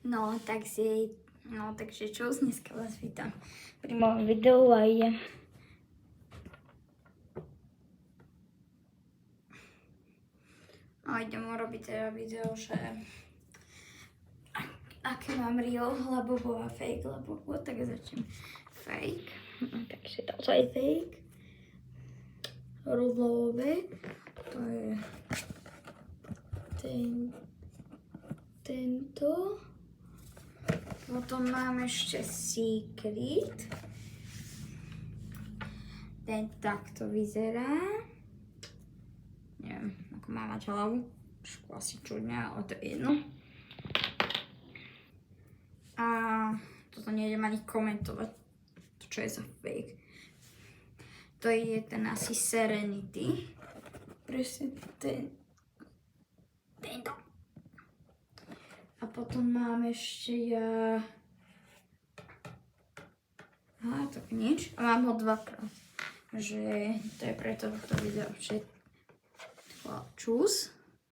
No, takže čo, dneska vás vítam pri mojom videu a idem urobiť teda video, že aké mám real, lebo a fake, tak začnem fake. Takže toto je fake. Rulové, to je tento. Potom mám ešte Secret. Ten takto vyzerá. Neviem, ako má mať hlavu. Trošku asi čudne, ale to je jedno. A toto nejdem ani komentovať, to čo je za fake. To je ten asi Serenity. Presne tento. A potom mám ešte tak nič. A mám ho dvakrát. Že to je preto, to video všetko čus.